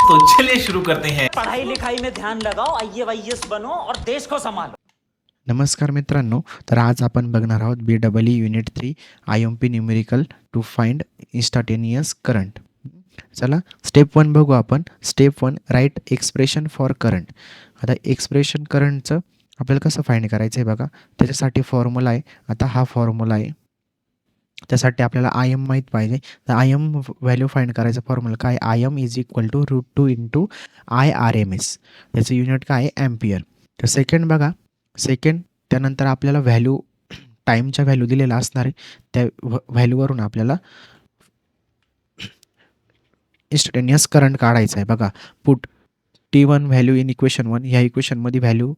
तो चलिए शुरू करते हैं। पढ़ाई लिखाई में ध्यान लगाओ, IAS बनो और देश को संभालो। नमस्कार मित्रांनो, तर आज आपण बघणार आहोत BEE unit 3 IMP numerical to find instantaneous current. चला स्टेप 1 बघू आपण. Step 1 write expression for current. आता एक्सप्रेशन करंटचं आपल्याला कसं फाइंड करायचं आहे बघा. त्याच्यासाठी फॉर्म्युला आहे. आता हा फॉर्म्युला आहे, त्यासाठी आपल्याला IM माहीत पाहिजे. तर IM व्हॅल्यू फाइंड करायचा फॉर्म्युला काय, IM is equal to √2 into IRMS. त्याचं युनिट काय आहे, ॲम्पियर. तर सेकंड बघा, सेकंड त्यानंतर आपल्याला व्हॅल्यू टाईमच्या व्हॅल्यू दिलेला असणार आहे. त्या व्हॅल्यूवरून आपल्याला इंस्टंटेनियस करंट काढायचा आहे. बघा, put T1 value in equation 1, ह्या इक्वेशनमध्ये व्हॅल्यू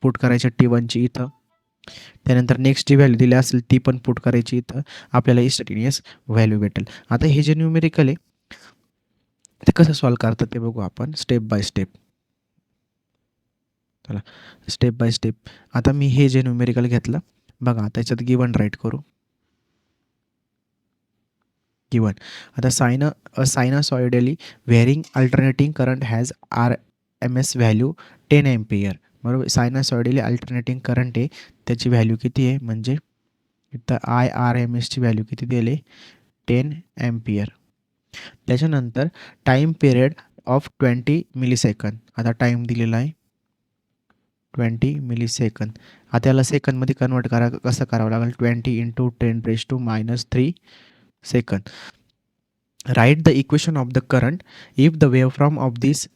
पुट करायची T1ची इथं. त्यानंतर नेक्स्ट जी व्हॅल्यू दिली असेल ती पण पुट करायची इथं, आपल्याला इंस्टंटेनियस व्हॅल्यू भेटेल. आता हे जे न्यूमेरिकल आहे ते कसं सॉल्व करतात ते बघू आपण स्टेप बाय स्टेप. चला स्टेप बाय स्टेप. आता मी हे जे न्यूमेरिकल घेतलं बघा, त्याच्यात गिवन राईट करू. गिवन आता sinusoidally varying alternating current has RMS value 10 ampere. बरोबर, सायनसॉइडली अल्टरनेटिंग करंट आहे, त्याची व्हॅल्यू किती आहे म्हणजे इथं IRMSची व्हॅल्यू किती दिली, 10 एम्पियर. त्याच्यानंतर टाईम पिरियड ऑफ 20 मिलीसेकंद. आता टाईम दिलेला आहे 20 मिलीसेकंद. आता याला सेकंदमध्ये कन्वर्ट कसं करावं लागेल, 20 इंटू 10⁻³ सेकंद. Write the equation of the current if the waveform of this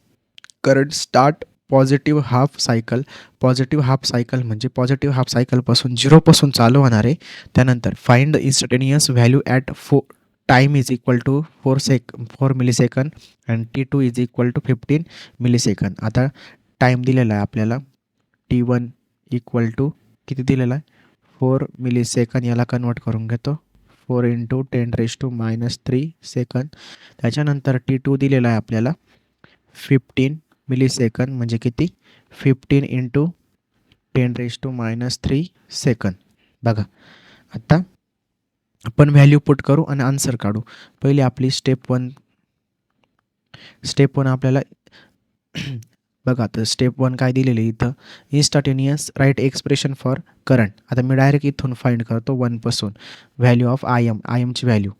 current start positive half cycle. Positive half cycle म्हणजे पॉझिटिव्ह हाफ सायकलपासून 0पासून चालू होणार आहे. त्यानंतर find the instantaneous value at time is equal to 4 millisecond and T2 is equal to 15 millisecond. आता time दिलेला आहे आपल्याला T1 इक्वल टू किती दिलेला आहे, 4 मिलीसेकंद. याला कन्वर्ट करून घेतो 4 इंटू 10⁻³ सेकंद. त्याच्यानंतर T2 दिलेला आहे आपल्याला 15 मिलीसेकंद म्हणजे किती, 15 इंटू 10⁻³ सेकंद. बघा आता आपण व्हॅल्यू पुट करू आणि आन्सर काढू. पहिली आपली स्टेप 1 आपल्याला बघा, तर स्टेप 1 काय दिलेली इथं, instantaneous write expression for current. आता मी डायरेक्ट इथून फाइंड करतो 1 पासून व्हॅल्यू ऑफ IMची व्हॅल्यू.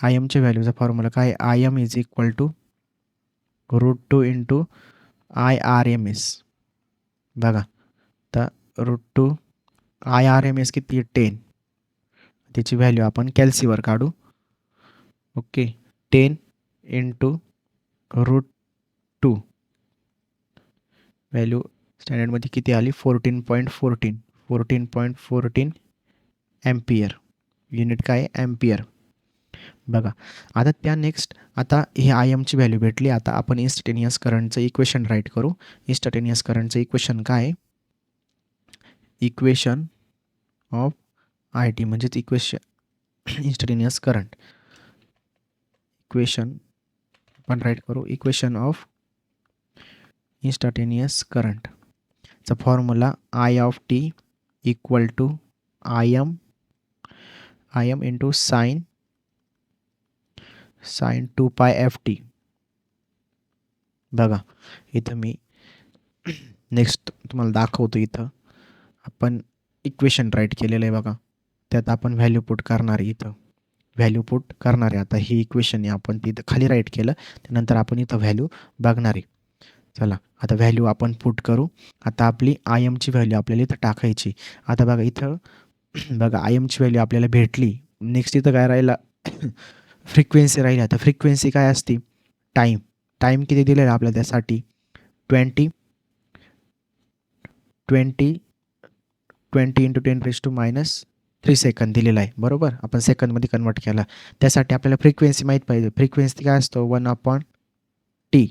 IMच्या व्हॅल्यूचा फॉर्म्युला काय, IM is equal to √2 into IRMS. बघा तर √2 IRMS किती आहे, 10. त्याची व्हॅल्यू आपण कॅल्सीवर काढू. ओके, 10 इंटू √2 व्हॅल्यू स्टँडर्डमध्ये किती आली, 14.14 एम्पियर. युनिट काय, एम्पियर. बघा आता त्या नेक्स्ट, आता हे IMची व्हॅल्यू भेटली. आता आपण इंस्टंटेनियस करंटचं इक्वेशन राईट करू. इंस्टंटेनियस करंटचं इक्वेशन काय, इक्वेशन ऑफ IT म्हणजेच इक्वेशन इंस्टंटेनियस करंट. इक्वेशन आपण राईट करू, इक्वेशन ऑफ इंस्टंटेनियस करंटचा formula I of T equal to IM into sine 2π/ft. बघा इथं मी नेक्स्ट तुम्हाला दाखवतो. इथं आपण इक्वेशन राईट केलेलं आहे बघा, त्यात आपण व्हॅल्यू पुट करणार आहे. इथं व्हॅल्यू पुट करणार आहे. आता ही इक्वेशन आहे, आपण तिथं खाली राईट केलं, त्यानंतर आपण इथं व्हॅल्यू बघणार आहे. चला आता व्हॅल्यू आपण पुट करू. आता आपली IMची व्हॅल्यू आपल्याला इथं टाकायची. आता बघा इथं बघा IMची व्हॅल्यू आपल्याला भेटली. नेक्स्ट इथं काय राहिला, फ्रिक्वेन्सी राहिली. आता फ्रिक्वेन्सी काय असते, टाईम किती दिलेला आहे आपल्याला, त्यासाठी 20 इंटू 10⁻³ सेकंद दिलेला आहे. बरोबर, आपण सेकंदमध्ये कन्वर्ट केला. त्यासाठी आपल्याला फ्रिक्वेन्सी माहीत पाहिजे. फ्रिक्वेन्सी काय असतो, 1/T.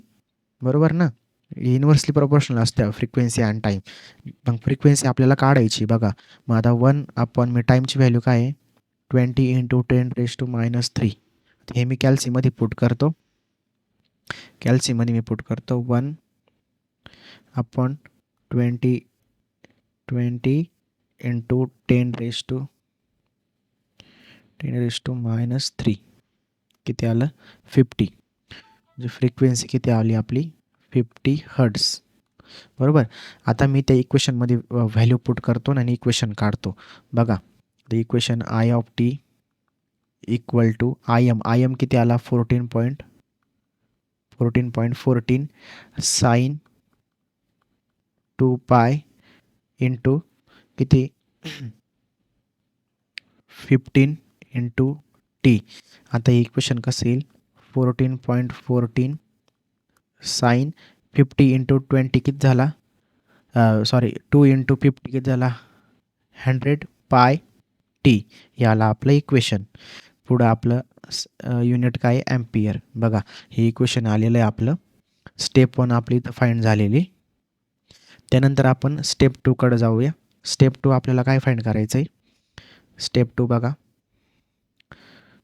बरोबर ना, इन्व्हर्सली प्रोपोर्शनल असते फ्रिक्वेन्सी अँड टाईम. मग फ्रिक्वेन्सी आपल्याला काढायची. बघा मग आता 1 मी टाईमची व्हॅल्यू काय आहे, 20 इंटू 10⁻³ हे मी कॅल्सीमध्ये पुट करतो. 1/20 इंटू 10⁻³ किती आलं, 50. म्हणजे फ्रिक्वेन्सी किती आली आपली 50 हर्ट्झ. बरोबर. आता मी त्या इक्वेशनमध्ये व्हॅल्यू पुट करतो आणि इक्वेशन काढतो. बघा the equation I of T equal to I M किती आला 14.14 साइन 2 पाय इंटू किती 15 इंटू टी. आता हे इक्वेशन कसं येईल 14.14 साइन 50 इंटू 20 किती झाला सॉरी 2 इंटू 50 किती झाला 100 पाय टी. याला आपलं इक्वेशन. पुढं आपलं युनिट काय ॲम्पियर. बघा हे इक्वेशन आलेलं आहे आपलं. स्टेप 1 आपली इथं फाईंड झालेली. त्यानंतर आपण स्टेप 2कडे जाऊया. स्टेप 2 आपल्याला काय फाईंड करायचं आहे. स्टेप 2 बघा.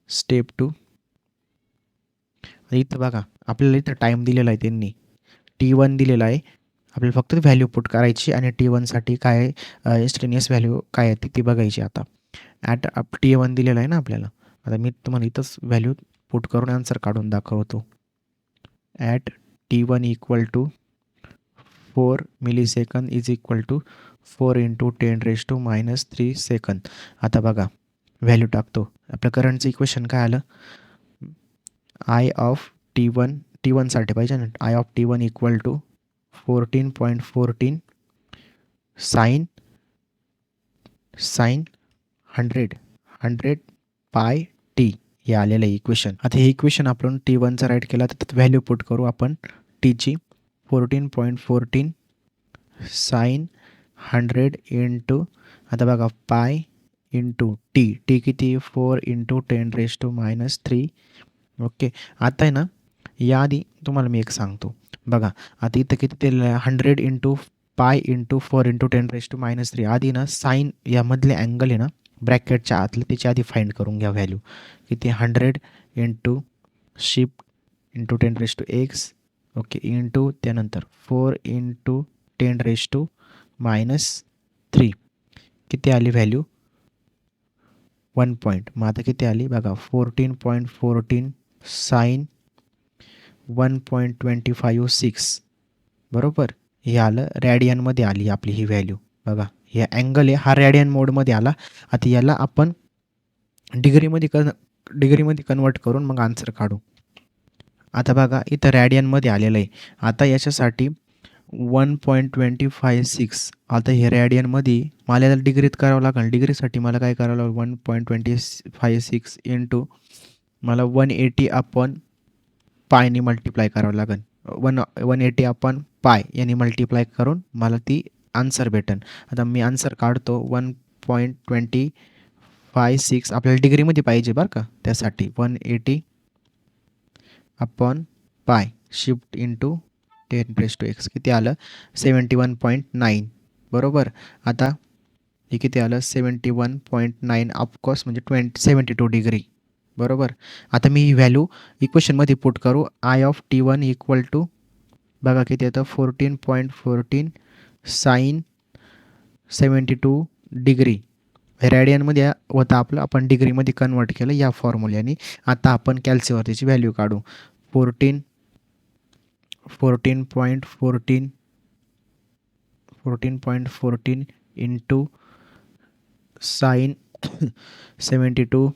स्टेप 2 इथं बघा आपल्याला इथं टाईम दिलेला आहे त्यांनी T1 दिलेला आहे. आपल्याला फक्त व्हॅल्यू पुट करायची आणि T1साठी काय इन्स्टंटेनियस व्हॅल्यू काय आहे ती बघायची. आता ॲट T1 दिलेला आहे ना आपल्याला. आता मी तुम्हाला इथंच व्हॅल्यू पुट करून आन्सर काढून दाखवतो. At T1 equal to 4 millisecond is equal to 4 into 10⁻³ सेकंद. आता बघा व्हॅल्यू टाकतो. आपलं करंटचं इक्वेशन काय आलं आय ऑफ T1साठी पाहिजे ना. I of T1 equal to 14.14 sine 100 pi T हे आलेलं आहे इक्वेशन. आता हे इक्वेशन आपण T1चा राईट केला तर त्यात व्हॅल्यू पुट करू आपण टीची 14.14 साइन 100 इंटू आता बघा पाय इंटू टी किती 4 इंटू 10⁻³ ओके. आता आहे ना याआधी तुम्हाला मी एक सांगतो बघा. आता इथं किती दिलेलं आहे 100 इंटू पाय इंटू 4 इंटू 10⁻³ आधी ना साइन यामधले अँगल आहे ना ब्रॅकेटच्या आतले त्याची आधी फाईंड करून घ्या व्हॅल्यू किती 100 into shift into 10⁻x okay into त्यानंतर 4 इंटू 10⁻³ किती आली व्हॅल्यू 1 पॉईंट. मग आता किती आली बघा 14.14 साइन 1.256 बरोबर. हे आलं रॅडियनमध्ये आली आपली ही व्हॅल्यू. बघा हे अँगल आहे हा रॅडियन मोडमध्ये आला. आता याला आपण डिग्रीमध्ये कन्वर्ट करून मग आन्सर काढू. आता बघा इथं रॅडियनमध्ये आलेलं आहे. आता याच्यासाठी 1.256 आता हे रॅडियनमध्ये मला याला डिग्रीत करावं लागेल. डिग्रीसाठी मला काय करावं लागेल 1.256 इंटू मला 180 अपॉन पायने मल्टिप्लाय करावं लागेल. 180 अपॉन पाय याने मल्टिप्लाय करून मला ती आन्सर भेटेल. आता मी आन्सर काढतो 1.256 आपल्याला डिग्रीमध्ये पाहिजे बरं का. त्यासाठी 180 upon pi shift into 10⁻x किती आलं 71.9 बरोबर. आता हे किती आलं 71.9 ऑफकोर्स म्हणजे 72 डिग्री बरोबर. आता मी ही व्हॅल्यू इक्वेशनमध्ये पुट करू I of T1 equal to बघा किती येतं 14.14 साइन 72 डिग्री रॅडियनमध्ये होतं आपलं आपण डिग्रीमध्ये कन्वर्ट केलं या फॉर्म्युल्याने. आता आपण कॅल्सीवरतीची व्हॅल्यू काढू 14.14 इंटू साइन 72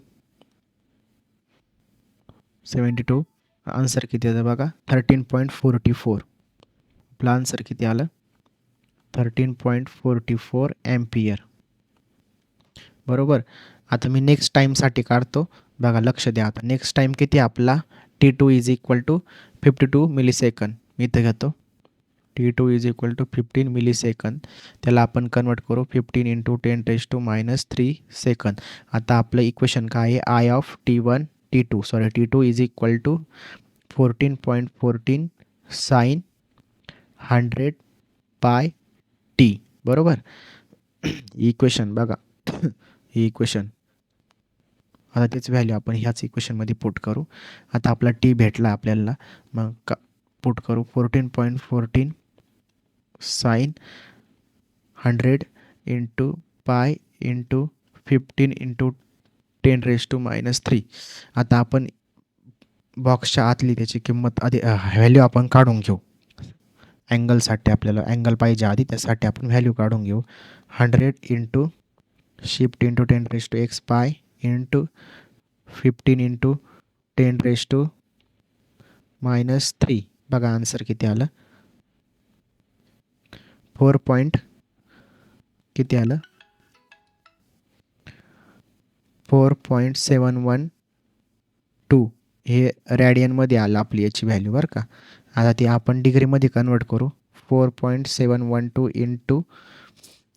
आन्सर किती येतं बघा 13.44. आपलं आन्सर किती आलं 13.44 ॲम्पियर बरोबर. आता मी नेक्स्ट टाईमसाठी काढतो बघा लक्ष द्या. आता नेक्स्ट टाईम किती आपला T2 is equal to 52 millisecond. मी इथं घेतो T2 is equal to 15 millisecond. त्याला आपण कन्वर्ट करू 15 इंटू 10⁻³ सेकंद. आता आपलं इक्वेशन काय आहे I of T2 is equal to 14.14 sine 100 pi T बरोबर. इक्वेशन बघा ही इक्वेशन आता तेच व्हॅल्यू आपण ह्याच इक्वेशनमध्ये पुट करू. आता आपला टी भेटला आपल्याला मग पुट करू 14.14 sine 100 into pi into 15 into 10⁻³ आता आपण बॉक्सच्या आतली त्याची किंमत आधी व्हॅल्यू आपण काढून घेऊ. अँगलसाठी आपल्याला अँगल पाहिजे आधी, त्यासाठी आपण व्हॅल्यू काढून घेऊ. 100 इंटू शिफ्ट इंटू 10⁻x पाय इंटू 15 इंटू 10⁻³ बघा आन्सर किती आलं. 4 पॉईंट किती आलं 4.712 हे रॅडियनमध्ये आलं आपली याची व्हॅल्यू बरं का. आता ती आपण डिग्रीमध्ये कन्वर्ट करू. 4.712 इंटू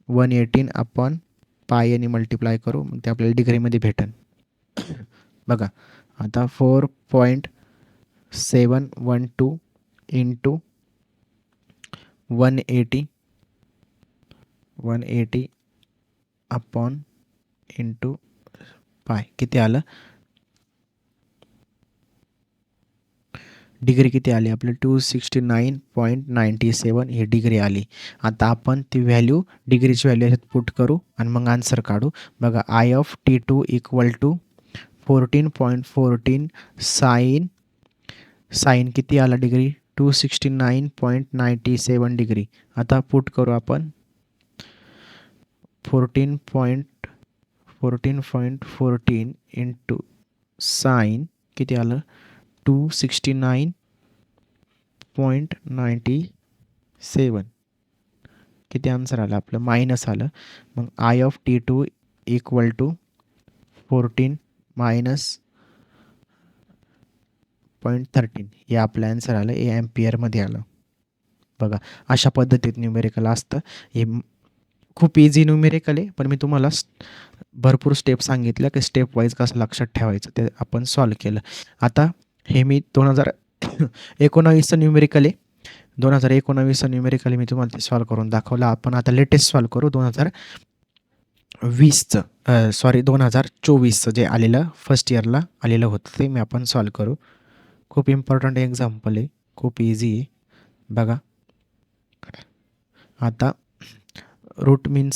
118 अपॉन पाय आणि मल्टिप्लाय करू, मग ते आपल्याला डिग्रीमध्ये भेटेल. बघा आता 4.712 इंटू 180 अपॉन इंटू पाय किती आलं. डिग्री किती आली आपली 269.97 ही डिग्री आली. आता आपण ती व्हॅल्यू डिग्रीची व्हॅल्यू याच्यात पुट करू आणि मग आन्सर काढू. बघा I(T2) इक्वल टू 14.14 साईन किती आला डिग्री 269.97 डिग्री. आता पुट करू आपण 14.14 इंटू साईन किती आलं 269.97 किती आन्सर आलं आपलं मायनस आलं. मग I(T2) इक्वल टू 14 मायनस 0.13 हे आपलं आन्सर आलं. हे ॲम्पियरमध्ये आलं. बघा अशा पद्धतीत न्यूमेरिकल असतं. हे खूप इझी न्यूमेरिकल आहे, पण मी तुम्हाला भरपूर स्टेप सांगितल्या की स्टेप वाईज कसं लक्षात ठेवायचं ते आपण सॉल्व केलं. आता हे मी 2019चं न्यूमेरिकल आहे. 2019चं न्यूमेरिकल मी तुम्हाला ते सॉल्व करून दाखवलं. आपण आता लेटेस्ट सॉल्व करू 2024चं जे आलेलं फर्स्ट इयरला आलेलं होतं ते मी आपण सॉल्व करू. खूप इम्पॉर्टंट एक्झाम्पल आहे, खूप इझी आहे. बघा आता root mean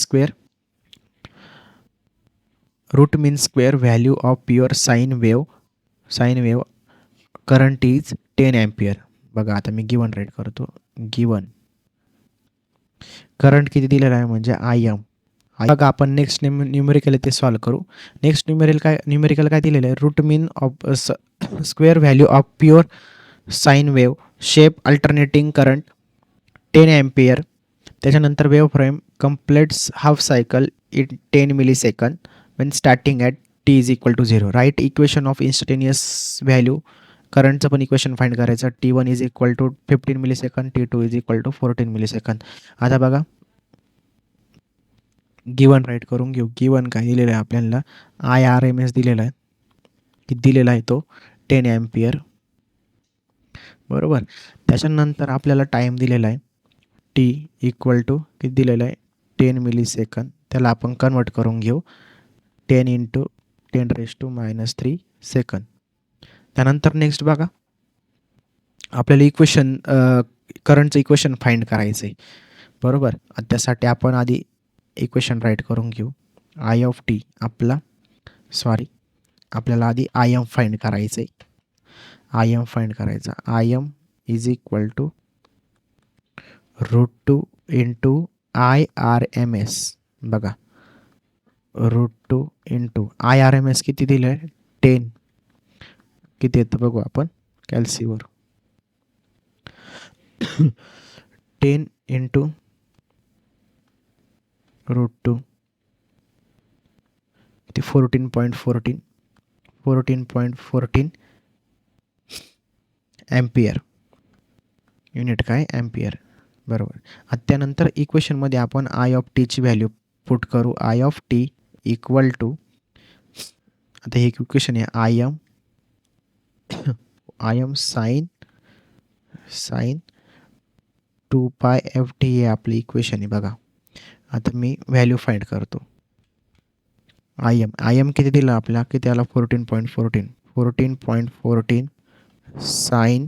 square value of pure sine wave current is 10 ampere. बघा आता मी गिवन राईट करतो. गिवन करंट किती दिलेला आहे म्हणजे IM. बघा आपण नेक्स्ट न्यूमेरिकल ते सॉल्व करू. नेक्स्ट न्यूमेरिकल काय दिलेलं आहे root mean of square value of pure sine wave shape alternating current 10 ampere. त्याच्यानंतर wave frame completes half cycle in 10 millisecond when starting at t is equal to 0. Write equation of instantaneous value करंटचं पण equation find करायचं. T1 is equal to 15 millisecond, T2 is equal to 14 millisecond. आता बघा given right करून घेऊ. Given काय दिलेलं आहे आपल्याला IRMS दिलेला आहे. किती दिलेला आहे तो 10 अँपियर बरोबर. त्याच्यानंतर आपल्याला टाईम दिलेला आहे T इक्वल टू किती दिलेलं आहे 10 मिलीसेकंड. त्याला आपण कन्वर्ट करून घेऊ 10 इंटू 10⁻³ सेकंड. त्यानंतर नेक्स्ट बघा आपल्याला इक्वेशन करंटचं इक्वेशन फाइंड करायचं आहे बरोबर. त्यासाठी आपण आधी इक्वेशन राईट करून घेऊ. I(T) आपल्याला आधी IM फाइंड करायचं आहे. IM फाइंड करायचा. IM is equal to √2 into IRMS. बघा √2 इंटू IRMS किती दिलं आहे 10 किती येतं बघू आपण कॅल्सीवर 10 इंटू √2 किती 14.14 अँपियर. युनिट काय अँपियर बरोबर. त्यानंतर इक्वेशनमध्ये आपण I(T) व्हॅल्यू पुट करू. I(T) इक्वल टू आता हे इक्वेशन आहे IM साईन 2π/ft हे आपली इक्वेशन आहे बघा. आता मी व्हॅल्यू फाइंड करतो. IM किती दिलं आपल्याला किती आला 14.14 साईन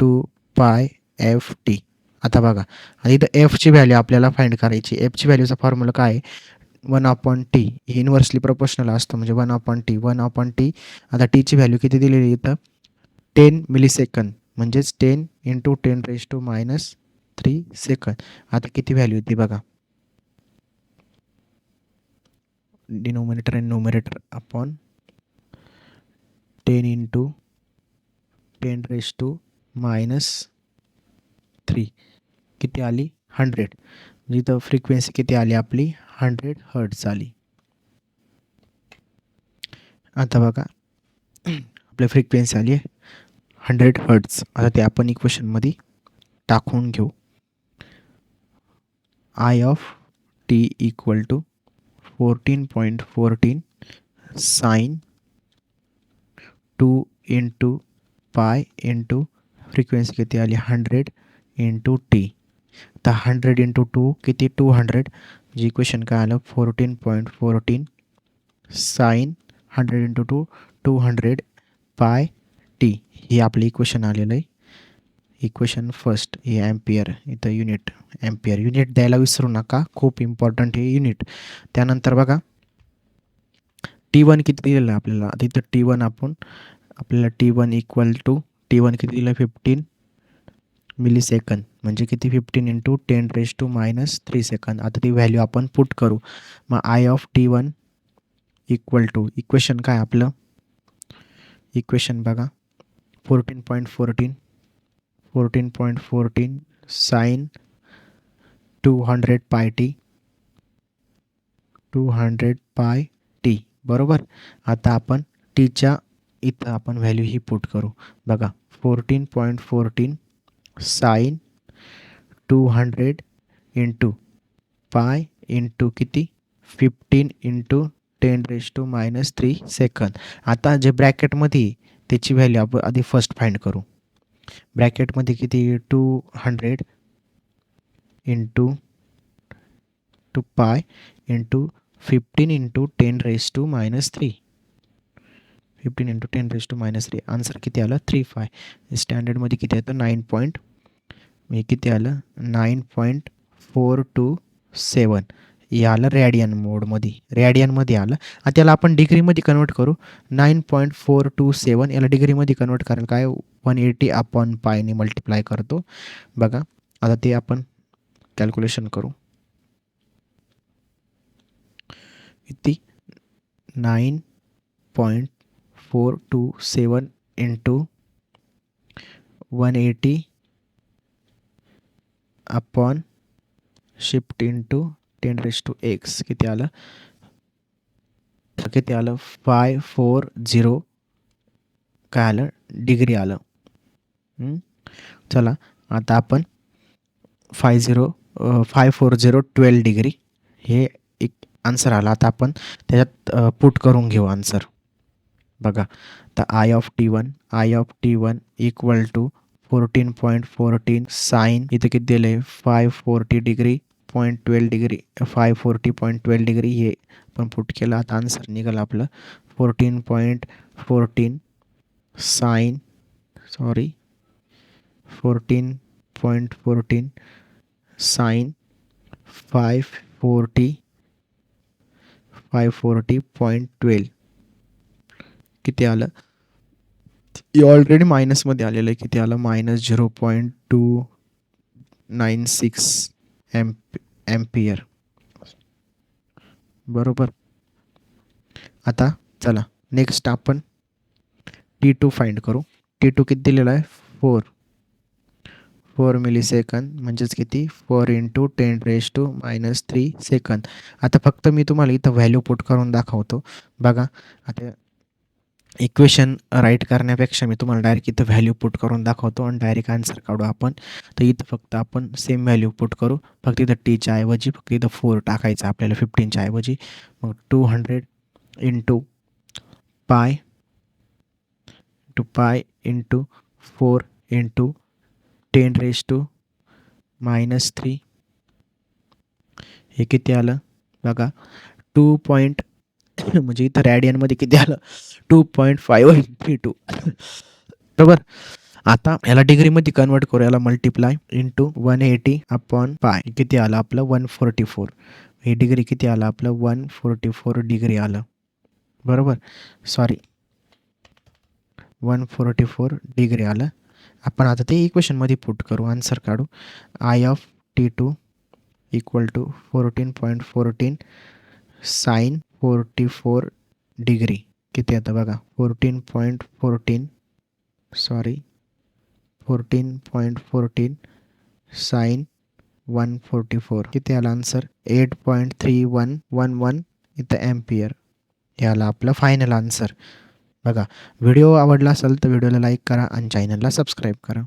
2π/ft. आता बघा आता इथं एफची व्हॅल्यू आपल्याला फाइंड करायची. एफची व्हॅल्यूचा फॉर्म्युला काय आहे 1/t. हे इन्व्हर्सली प्रोपोर्शनल असतं म्हणजे 1/t. आता टीची व्हॅल्यू किती दिलेली इथं 10 मिलीसेकंद म्हणजेच 10 इंटू 10⁻³ सेकंद. आता किती व्हॅल्यू येते बघा, डिनोमिनेटर आणि न्यूमरेटर अपॉन 10 इंटू 10⁻³ किती आली 100. म्हणजे इथं फ्रिक्वेन्सी किती आली आपली 100 हर्ट्झ आली. आता बघा आपली फ्रिक्वेन्सी आली 100 हर्ट्झ. आता ते आपण इक्वेशनमध्ये टाकून घेऊ. I of T equal to 14.14 sine 2 into pi into frequency किती आली 100 इंटू टी. तर 100 इंटू 2 किती 200. म्हणजे इक्वेशन काय आलं 14.14 साइन 100 इंटू 2 200 पाय टी. हे आपलं इक्वेशन आलेलं आहे. इक्वेशन फर्स्ट हे ॲम्पियर, इथं युनिट ॲम्पियर. युनिट द्यायला विसरू नका, खूप इम्पॉर्टंट हे युनिट. त्यानंतर बघा T1 किती दिलेलं आहे आपल्याला. आता इथं T1 आपल्याला T1 इक्वल टू T1 किती दिलं 15 मिलीसेकंद. म्हणजे किती 15 इंटू 10⁻³ सेकंद. आता ती व्हॅल्यू आपण पुट करू. मग I of T1 equal to equation काय आपलं, इक्वेशन बघा 14.14 साइन 200 पाय टी 200 पाय टी बरोबर. आता आपण टीच्या इथं आपण व्हॅल्यू ही पुट करू. बघा 14.14 साइन 200 इंटू पाय इंटू किती 15 इंटू 10⁻³ सेकंद. आता जे ब्रॅकेटमध्ये त्याची व्हॅल्यू आपण आधी फर्स्ट फाइंड करू. ब्रॅकेटमध्ये किती 200 into pi into 15 into 10⁻³ 15 into 10⁻³ answer किती आलं 35. स्टँडर्डमध्ये किती येतं 9. किती आलं 9.427. हे आलं रॅडियन मोडमध्ये, रॅडियनमध्ये आलं. आता त्याला आपण डिग्रीमध्ये कन्वर्ट करू. 9.427 याला डिग्रीमध्ये कन्वर्ट करायला काय 180 अपॉन पायने मल्टिप्लाय करतो. बघा आता ते आपण कॅल्क्युलेशन करू. किती 9.427 इंटू 180 अपॉन शिफ्ट इंटू 10⁻⁴ किती आलं 540 काय आलं डिग्री आलं. चला आता आपण 540 12 डिग्री हे एक आन्सर आला. आता आपण त्याच्यात पुट करून घेऊ आन्सर. बघा तर I of T1 equal to 14.14 sine इथं किती दिलं आहे 540 डिग्री 0.12 डिग्री 540.12 डिग्री हे आपण पुट केलं. आता आन्सर निघालं आपलं 14.14 साइन 14.14 साइन 540.12 किती आलं. हे ऑलरेडी मायनसमध्ये आलेलं आहे. किती आलं -0.296 ॲम्पियर बरोबर. आता चला नेक्स्ट आपण T2 फाइंड करू. T2 किती दिलेला आहे 4 मिलीसेकंद म्हणजेच किती 4 इंटू 10⁻³ सेकंद. आता फक्त मी तुम्हाला इथं व्हॅल्यू पुट करून दाखवतो. बघा आता इक्वेशन राईट करण्यापेक्षा मी तुम्हाला डायरेक्ट इथं व्हॅल्यू पुट करून दाखवतो आणि डायरेक्ट आन्सर काढू आपण. तर इथं फक्त आपण सेम व्हॅल्यू पुट करू. फक्त इथं टीच्या ऐवजी फक्त इथं 4 टाकायचं आपल्याला 15च्या ऐवजी. मग 200 इंटू पाय इंटू 4 इंटू 10⁻³ हे किती आलं बघा 2. म्हणजे इथं रॅडियनमध्ये किती आलं 2.532 बरोबर. आता याला डिग्रीमध्ये कन्वर्ट करू. याला मल्टिप्लाय इंटू 180 अपॉन पाय किती आलं आपलं 144. हे डिग्री किती आलं आपलं 144 डिग्री आलं बरोबर. सॉरी 144 डिग्री आलं. आपण आता ते इक्वेशनमध्ये पुट करू, आन्सर काढू. I of T2 equal to 14.14 sine 44 degree किती येतं बघा. 14.14 साईन 144 किती आला आन्सर. 8.3111 इथं ॲम्पियर. हे आला आपलं फायनल आन्सर. बघा, व्हिडिओ आवडला असेल तर व्हिडिओला लाईक करा आणि चॅनलला सबस्क्राईब करा.